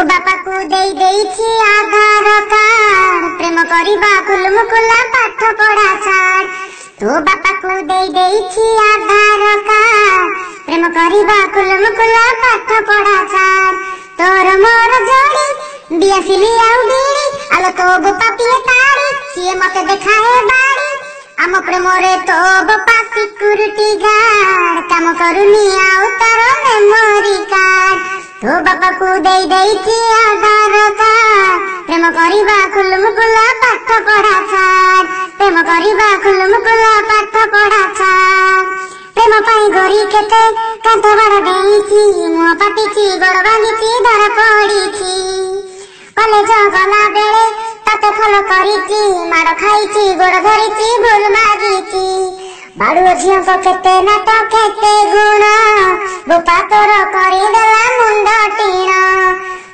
बापा को देइछि आधार कार्ड प्रेम करिबा कुलमुकुला पाठ पढ़ा छाड़। तो बापा को देइछि आधार कार्ड प्रेम करिबा कुलमुकुला पाठ पढ़ा छाड़। तोर मोर जोड़ी बियासिली आउ बीड़ी आलो तो बापा पिए ताड़ी सिए मते देखाए बाड़ी। आम प्रेमरे तो बापा सिक्यूरिटी गार्ड काम करुनी आउ तार मेमोरी कार्ड। तो बापा को देइछि आधार कार्ड प्रेम करिबा कुलमुकुला पाठ पढ़ा छाड़। प्रेम करिबा कुलमुकुला पाठ पढ़ा छाड़। प्रेम पाई गरी केते कांथ बाड़ देइछि मुह पाटिछि गोड़ भांगिछि धर पड़िछि। कलेज गला बेले ताते फल करिछि माड़ खाइछि गोड़ धरिछि भूल मागिछि। बाड़ुओ झियो को केते नाट केते गुण बोपा तोर करिदेला मुंड टीण।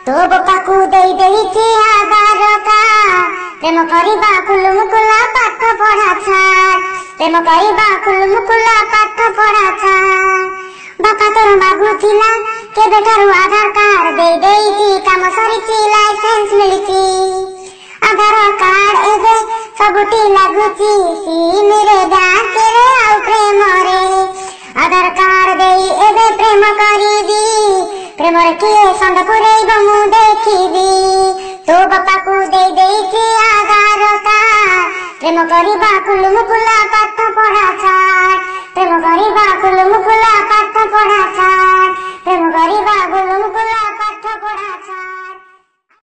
तो बोपा को देइछि आधार कार्ड प्रेम करिबा कुलमुकुला पाठ पढ़ा छाड़। प्रेम करिबा कुलमुकुला पाठ पढ़ा छाड़। बापा तोर मागुथिला केबेठारु आधार कार्ड देइछि काम सरिछि लाइसेंस मिलिछि। आधार कार्ड एबे सबुटी लागुछि सिम रे बैंक रे आउ प्रेम रे। आधार कार्ड देई एबे प्रेम करिबी प्रेम रे किए संड पुरेइब मु देखिबी। तो बापा को देइछि आधार कार्ड प्रेम करिबा कुलमुकुला पाठ पढ़ा छाड़। प्रेम करिबा कुलमुकुला पाठ पढ़ा छाड़।